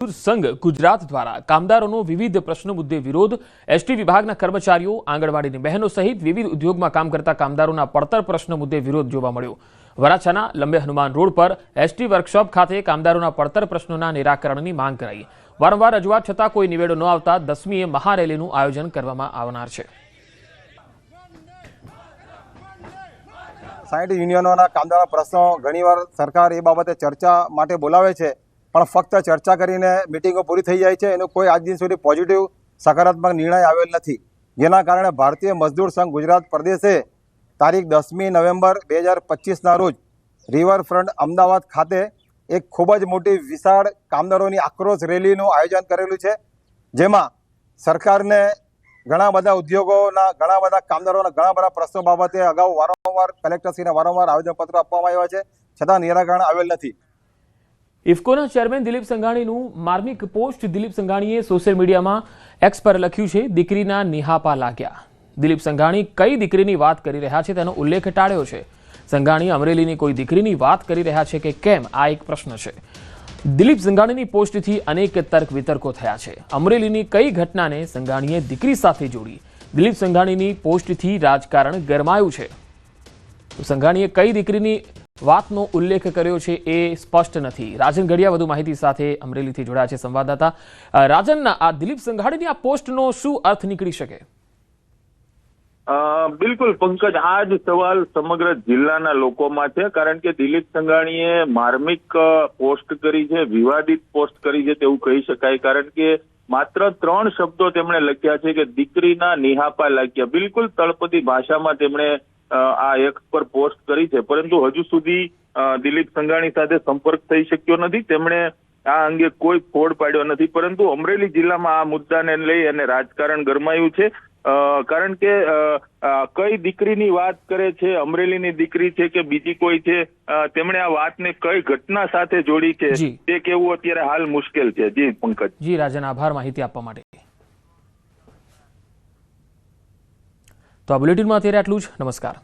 સંઘ ગુજરાત દ્વારા કામદારોનો વિવિધ પ્રશ્નો મુદ્દે વિરોધ એસટી વિભાગના કર્મચારીઓ આંગણવાડીની બહેનો સહિત વિવિધ ઉદ્યોગમાં કામ કરતા કામદારોના પડતર પ્રશ્નો મુદ્દે વિરોધ જોવા મળ્યો। વરાછાના લંબે હનુમાન રોડ પર એસટી વર્કશોપ ખાતે કામદારોના પડતર પ્રશ્નોના નિરાકરણની માંગ કરાઈ। વારંવાર રજૂઆત છતાં કોઈ નિવેડો ન આવતા 10મીએ મહારેલીનું આયોજન કરવામાં આવનાર છે। 60 યુનિયનોના કામદારોના પ્રશ્નો ઘણીવાર સરકાર એ બાબતે ચર્ચા માટે બોલાવે છે, પણ ફક્ત ચર્ચા કરીને મીટિંગો પૂરી થઈ જાય છે। એનો કોઈ આજ દિન સુધી પોઝિટિવ સકારાત્મક નિર્ણય આવેલ નથી, જેના કારણે ભારતીય મજદૂર સંઘ ગુજરાત પ્રદેશે તારીખ 10મી નવેમ્બર 2025ના રોજ રિવરફ્રન્ટ અમદાવાદ ખાતે એક ખૂબ જ મોટી વિશાળ કામદારોની આક્રોશ રેલીનું આયોજન કરેલું છે, જેમાં સરકારને ઘણા બધા ઉદ્યોગોના ઘણા બધા કામદારોના ઘણા બધા પ્રશ્નો બાબતે અગાઉ વારંવાર કલેક્ટરશ્રીને વારંવાર આવેદનપત્રો આપવામાં આવ્યા છે, છતાં નિરાકરણ આવેલ નથી। ઇફકોના ચેરમેન દિલીપ સંઘાણીનું માર્મિક પોસ્ટ દિલીપ સંઘાણીએ સોશિયલ મીડિયામાં એક્સ પર લખ્યું છે, દીકરીના નિહાપા લાગ્યા। દિલીપ સંઘાણી કઈ દીકરીની વાત કરી રહ્યા છે તેનો ઉલ્લેખ ટાળ્યો છે। સંઘાણી અમરેલીની કોઈ દીકરીની વાત કરી રહ્યા છે કે કેમ, આ એક પ્રશ્ન છે। દિલીપ સંઘાણીની પોસ્ટથી અનેક તર્ક વિતર્કો થયા છે। અમરેલીની કઈ ઘટનાને સંઘાણીએ દીકરી સાથે જોડી? દિલીપ સંઘાણીની પોસ્ટથી રાજકારણ ગરમાયું છે। તો સંઘાણીએ કઈ દીકરીની વાતનો ઉલ્લેખ કર્યો છે એ સ્પષ્ટ નથી। રાજન ગઢિયા વધુ માહિતી સાથે અમરેલીથી જોડાયા છે સંવાદદાતા। રાજન, આ દિલીપ સંઘાણીની આ પોસ્ટનો શું અર્થ નીકળી શકે? બિલકુલ પંકજ, આ જ સવાલ સમગ્ર જિલ્લાના લોકોમાં છે, કારણ કે દિલીપ સંઘાણીએ માર્મિક પોસ્ટ કરી છે, વિવાદિત પોસ્ટ કરી છે તેવું કહી શકાય, કારણ કે માત્ર 3 શબ્દો તેમણે લખ્યા છે કે દીકરીના નિહાપા લાગ્યા। બિલકુલ તળપદી ભાષામાં તેમણે આ એક્સ પર પોસ્ટ કરી છે, પરંતુ હજુ સુધી દિલીપ સંઘાણી સાથે સંપર્ક થઈ શક્યો નથી। તેમણે આ અંગે કોઈ ફોડ પાડ્યો નથી, પરંતુ અમરેલી જિલ્લામાં આ મુદ્દાને લઈ અને રાજકારણ ગરમાયું છે, કારણ કે કઈ દીકરીની વાત કરે છે, અમરેલીની દીકરી છે કે બીજી કોઈ છે, તેમણે આ વાતને કઈ ઘટના સાથે જોડી છે તે કહેવું અત્યારે હાલ મુશ્કેલ છે। જી પંકજ। જી રાજન, આભાર માહિતી આપવા માટે। તો આ બુલેટિનમાં અત્યારે આટલું જ। નમસ્કાર।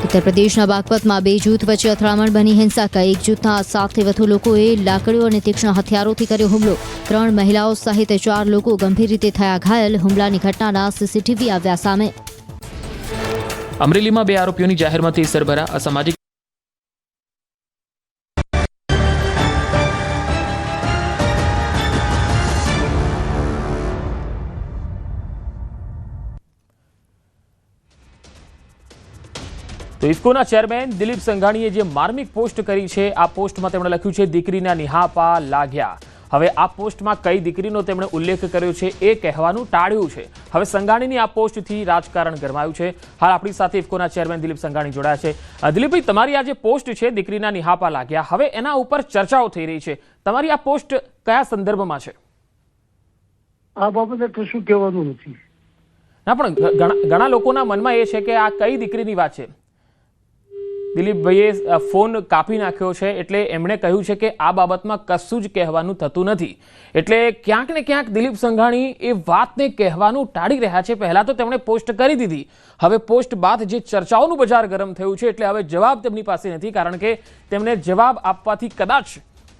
उत्तर प्रदेशના બાગપતમાં 2 જૂથ વચ્ચે અથડામણ બની હિંસા। એક જૂથના 7થી વધુ લોકોએ લાકડીઓ અને તીક્ષ્ણ હથિયારોથી કર્યો હુમલો। 3 મહિલાઓ સહિત 4 લોકો ગંભીર રીતે થયા ઘાયલ। હુમલાની ઘટનાના સીસીટીવી આવ્યા સામે। અમરેલીમાં 2 આરોપીઓની જાહેરમાં તેસરભરા અસામાજિક તો ઇફકોના ચેરમેન દિલીપ સંઘાણીએ જે માર્મિક પોસ્ટ કરી છે, આ પોસ્ટમાં તેમણે લખ્યું છે દીકરીના નિહાપા લાગ્યા। હવે આ પોસ્ટમાં કઈ દીકરીનો તેમણે ઉલ્લેખ કર્યો છે એ કહેવાનું ટાળ્યું છે। હવે સંઘાણીની આ પોસ્ટથી રાજકારણ ગરમાયું છે। હાલ આપણી સાથે ઇફકોના ચેરમેન દિલીપ સંઘાણી જોડાયા છે। દિલીપભાઈ, તમારી આ જે પોસ્ટ છે દીકરીના નિહાપા લાગ્યા, હવે એના ઉપર ચર્ચાઓ થઈ રહી છે, તમારી આ પોસ્ટ કયા સંદર્ભમાં છે? આ બાબતે કશું કહેવાનું નથી। ના, પણ ઘણા લોકોના મનમાં એ છે કે આ કઈ દીકરીની વાત છે। દિલીપભાઈએ ફોન કાપી નાખ્યો છે, એટલે એમણે કહ્યું છે કે આ બાબતમાં કશું જ કહેવાનું થતું નથી। એટલે ક્યાંક ને ક્યાંક દિલીપ સંઘાણી એ વાતને કહેવાનું ટાળી રહ્યા છે। પહેલા તો તેમણે પોસ્ટ કરી દીધી, હવે પોસ્ટ બાદ જે ચર્ચાઓનું બજાર ગરમ થયું છે, એટલે હવે જવાબ તેમની પાસે નથી, કારણ કે તેમને જવાબ આપવાથી કદાચ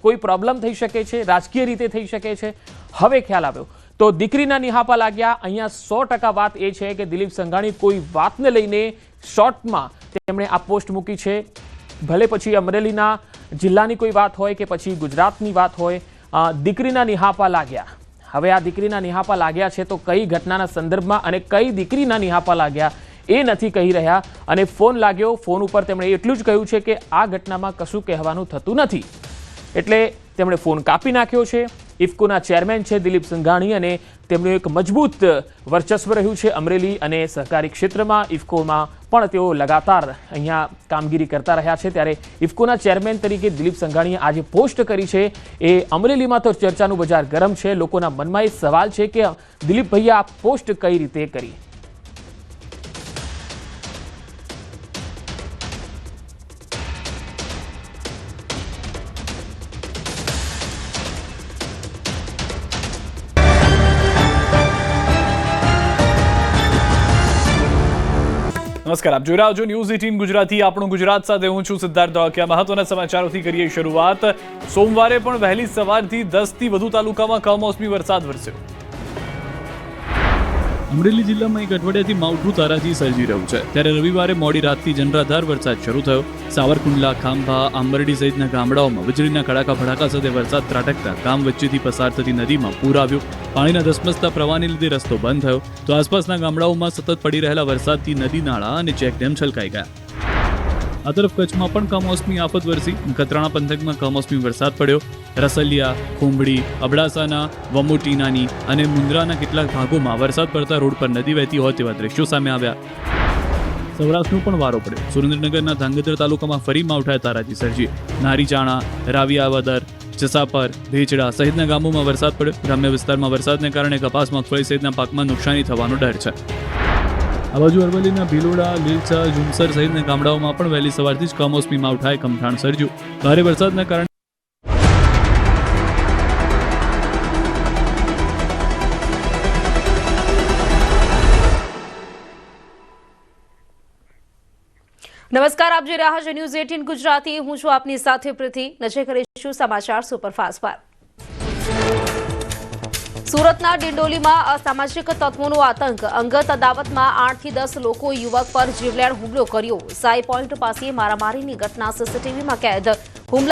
કોઈ પ્રોબ્લેમ થઈ શકે છે, રાજકીય રીતે થઈ શકે છે। હવે ખ્યાલ આવ્યો તો દીકરીના નિહાપા લાગ્યા। અહીંયા 100% વાત એ છે કે દિલીપ સંઘાણી કોઈ વાતને લઈને શોર્ટમાં તેમણે આ પોસ્ટ મૂકી છે। ભલે પછી અમરેલીના જિલ્લાની કોઈ વાત હોય કે પછી ગુજરાતની વાત હોય, દીકરીના નિહાપા લાગ્યા। હવે આ દીકરીના નિહાપા લાગ્યા છે તો કઈ ઘટનાના સંદર્ભમાં અને કઈ દીકરીના નિહાપા લાગ્યા એ નથી કહી રહ્યા। અને ફોન લાગ્યો, ફોન ઉપર તેમણે એટલું જ કહ્યું છે કે આ ઘટનામાં કશું કહેવાનું થતું નથી, એટલે તેમણે ફોન કાપી નાખ્યો છે। ઇફકોના ચેરમેન છે દિલીપ સંઘાણી, અને તેમનું એક મજબૂત વર્ચસ્વ રહ્યું છે અમરેલી અને સહકારી ક્ષેત્રમાં। ઇફકોમાં પણ તેઓ લગાતાર અહીંયા કામગીરી કરતા રહ્યા છે, ત્યારે ઇફકોના ચેરમેન તરીકે દિલીપ સંઘાણીએ આજે પોસ્ટ કરી છે એ અમરેલીમાં તો ચર્ચાનું બજાર ગરમ છે। લોકોના મનમાં એ સવાલ છે કે દિલીપભાઈએ આ પોસ્ટ કઈ રીતે કરી? નમસ્કાર, આપ જોઈ રહ્યા છો ન્યૂઝ 18 ગુજરાતી. આપણું ગુજરાત સાથે હું છું સિદ્ધાર્થ ધોળકિયા. મહત્વના સમાચારોથી કરીએ શરૂઆત. સોમવારે પણ વહેલી સવારથી 10 થી વધુ તાલુકામાં કમોસમી વરસાદ વરસ્યો. અમરેલી જિલ્લામાં એક અઠવાડિયાથી માવઠું તારાજી સર્જી રહ્યું છે, ત્યારે રવિવારે મોડી રાતથી જનરાધાર વરસાદ શરૂ થયો. સાવરકુંડલા, ખાંભા, આંબરડી સહિતના ગામડાઓમાં વીજળીના કડાકા ભડાકા સાથે વરસાદ ત્રાટકતા ગામ વચ્ચેથી પસાર થતી નદીમાં પૂર આવ્યું. પાણીના ધસમસતા પ્રવાહને લીધે રસ્તો બંધ થયો, તો આસપાસના ગામડાઓમાં સતત પડી રહેલા વરસાદથી નદી નાળા અને ચેકડેમ છલકાઈ ગયા. આ તરફ કચ્છમાં પણ કમોસમી આફત વરસી. નખત્રાણા પંથકમાં કમોસમી વરસાદ પડ્યો. રસલિયા, ખુંબડી, અબડાસાના, વમોટીનાની અને મુન્દ્રાના કેટલાક ભાગોમાં વરસાદ પડતા રોડ પર નદી વહેતી હોય તેવા દ્રશ્યો સામે આવ્યા. સૌરાષ્ટ્રનો પણ વારો પડ્યો. સુરેન્દ્રનગરના ધાંગધ્રા તાલુકામાં ફરી માવઠાએ તારાજી સર્જી. નારીચાણા, રાવિયાવદર, જસાપર, ભેચડા સહિતના ગામોમાં વરસાદ પડ્યો. ગ્રામ્ય વિસ્તારમાં વરસાદને કારણે કપાસ, મગફળી સહિતના પાકમાં નુકસાની થવાનો ડર છે. આ બાજુ અરવલ્લીના ભીલોડા, લીલછા, ઝુમસર સહિતના ગામડાઓમાં પણ વહેલી સવારથી જ કમોસમી માવઠાએ કમઠાણ સર્જ્યું. ભારે વરસાદના કારણે નમસ્કાર, આપ જોઈ રહ્યા છો ન્યૂઝ 18 ગુજરાતી. હું છું આપની સાથે પ્રીતિ. નજર કરીશું સમાચાર સુપરફાસ્ટ પર. સુરતના ડિંડોલીમાં અસામાજિક તત્વોનો આતંક. અંગત અદાવતમાં 8 થી 10 લોકો યુવક પર જીવલેણ હુમલો કર્યો. સાઈ પોઈન્ટ પાસે મારામારીની ઘટના સીસીટીવીમાં કેદ. હુમલા